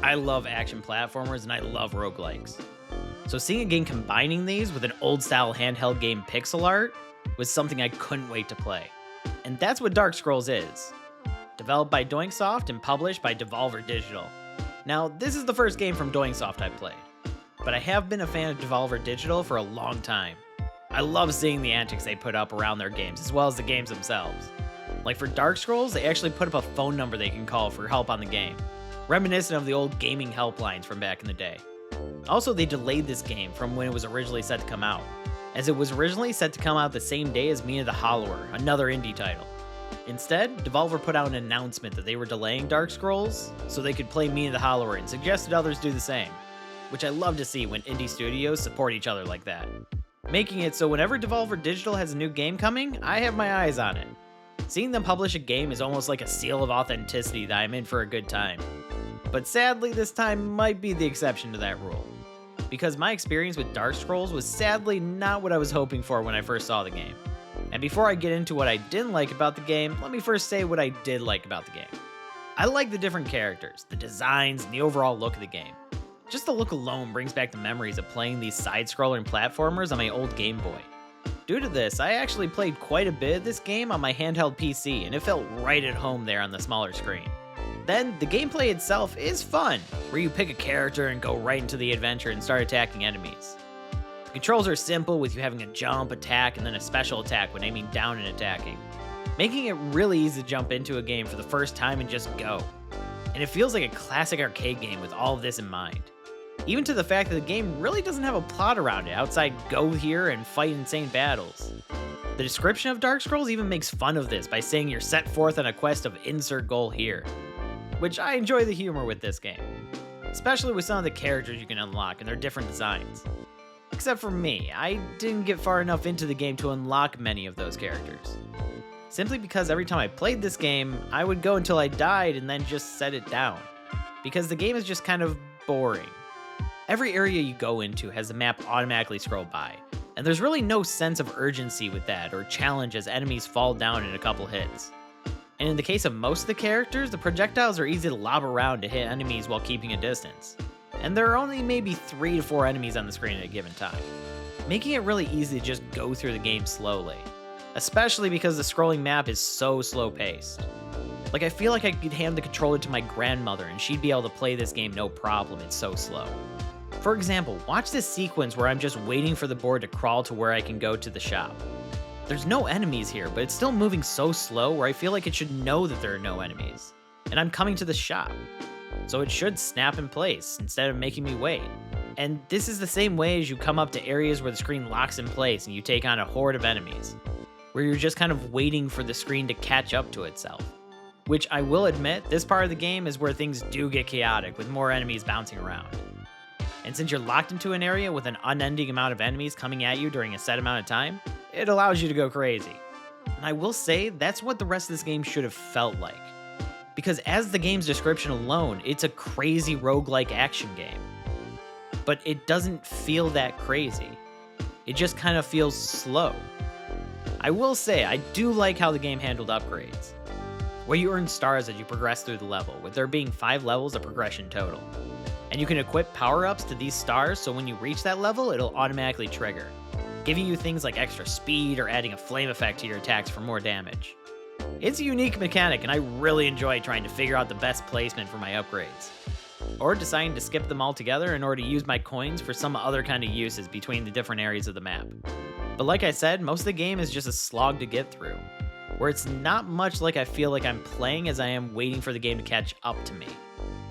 I love action platformers and I love roguelikes. So seeing a game combining these with an old style handheld game pixel art was something I couldn't wait to play. And that's what Dark Scrolls is. Developed by Doinksoft and published by Devolver Digital. Now, this is the first game from Doinksoft I've played, but I have been a fan of Devolver Digital for a long time. I love seeing the antics they put up around their games, as well as the games themselves. Like for Dark Scrolls, they actually put up a phone number they can call for help on the game, reminiscent of the old gaming helplines from back in the day. Also, they delayed this game from when it was originally set to come out, as it was originally set to come out the same day as Mina the Hollower, another indie title. Instead, Devolver put out an announcement that they were delaying Dark Scrolls so they could play Mina the Hollower and suggested others do the same, which I love to see when indie studios support each other like that, making it so whenever Devolver Digital has a new game coming, I have my eyes on it. Seeing them publish a game is almost like a seal of authenticity that I'm in for a good time. But sadly, this time might be the exception to that rule, because my experience with Dark Scrolls was sadly not what I was hoping for when I first saw the game. And before I get into what I didn't like about the game, let me first say what I did like about the game. I like the different characters, the designs, and the overall look of the game. Just the look alone brings back the memories of playing these side-scrolling platformers on my old Game Boy. Due to this, I actually played quite a bit of this game on my handheld PC, and it felt right at home there on the smaller screen. Then, the gameplay itself is fun, where you pick a character and go right into the adventure and start attacking enemies. The controls are simple, with you having a jump, attack, and then a special attack when aiming down and attacking, making it really easy to jump into a game for the first time and just go. And it feels like a classic arcade game with all of this in mind. Even to the fact that the game really doesn't have a plot around it outside go here and fight insane battles. The description of Dark Scrolls even makes fun of this by saying you're set forth on a quest of insert goal here, which I enjoy the humor with this game, especially with some of the characters you can unlock and their different designs. Except for me, I didn't get far enough into the game to unlock many of those characters. Simply because every time I played this game, I would go until I died and then just set it down, because the game is just kind of boring. Every area you go into has the map automatically scroll by, and there's really no sense of urgency with that or challenge as enemies fall down in a couple hits. And in the case of most of the characters, the projectiles are easy to lob around to hit enemies while keeping a distance, and there are only maybe 3 to 4 enemies on the screen at a given time, making it really easy to just go through the game slowly, especially because the scrolling map is so slow paced. Like, I feel like I could hand the controller to my grandmother and she'd be able to play this game no problem, it's so slow. For example, watch this sequence where I'm just waiting for the board to crawl to where I can go to the shop. There's no enemies here, but it's still moving so slow where I feel like it should know that there are no enemies. And I'm coming to the shop, so it should snap in place instead of making me wait. And this is the same way as you come up to areas where the screen locks in place and you take on a horde of enemies, where you're just kind of waiting for the screen to catch up to itself. Which I will admit, this part of the game is where things do get chaotic with more enemies bouncing around. And since you're locked into an area with an unending amount of enemies coming at you during a set amount of time, it allows you to go crazy. And I will say, that's what the rest of this game should have felt like. Because as the game's description alone, it's a crazy roguelike action game. But it doesn't feel that crazy. It just kind of feels slow. I will say, I do like how the game handled upgrades, where you earn stars as you progress through the level, with there being 5 levels of progression total. And you can equip power-ups to these stars, so when you reach that level, it'll automatically trigger, giving you things like extra speed or adding a flame effect to your attacks for more damage. It's a unique mechanic, and I really enjoy trying to figure out the best placement for my upgrades, or deciding to skip them altogether in order to use my coins for some other kind of uses between the different areas of the map. But like I said, most of the game is just a slog to get through, where it's not much like I feel like I'm playing as I am waiting for the game to catch up to me.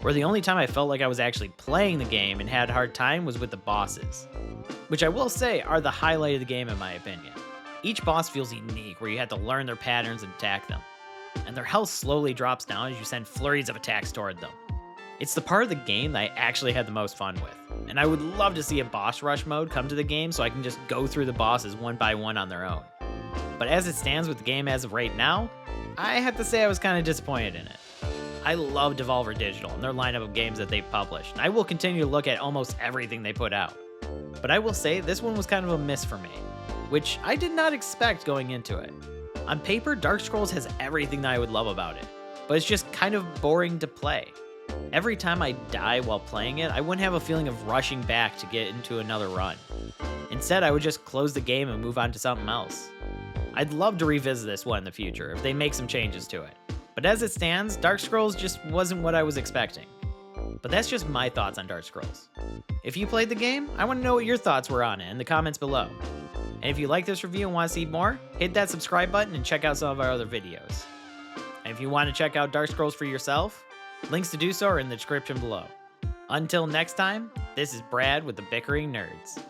Where the only time I felt like I was actually playing the game and had a hard time was with the bosses, which I will say are the highlight of the game in my opinion. Each boss feels unique, where you have to learn their patterns and attack them, and their health slowly drops down as you send flurries of attacks toward them. It's the part of the game that I actually had the most fun with, and I would love to see a boss rush mode come to the game so I can just go through the bosses one by one on their own. But as it stands with the game as of right now, I have to say I was kind of disappointed in it. I love Devolver Digital and their lineup of games that they've published, and I will continue to look at almost everything they put out. But I will say this one was kind of a miss for me, which I did not expect going into it. On paper, Dark Scrolls has everything that I would love about it, but it's just kind of boring to play. Every time I die while playing it, I wouldn't have a feeling of rushing back to get into another run. Instead, I would just close the game and move on to something else. I'd love to revisit this one in the future if they make some changes to it. But as it stands, Dark Scrolls just wasn't what I was expecting. But that's just my thoughts on Dark Scrolls. If you played the game, I want to know what your thoughts were on it in the comments below. And if you like this review and want to see more, hit that subscribe button and check out some of our other videos. And if you want to check out Dark Scrolls for yourself, links to do so are in the description below. Until next time, this is Brad with the Bickering Nerds.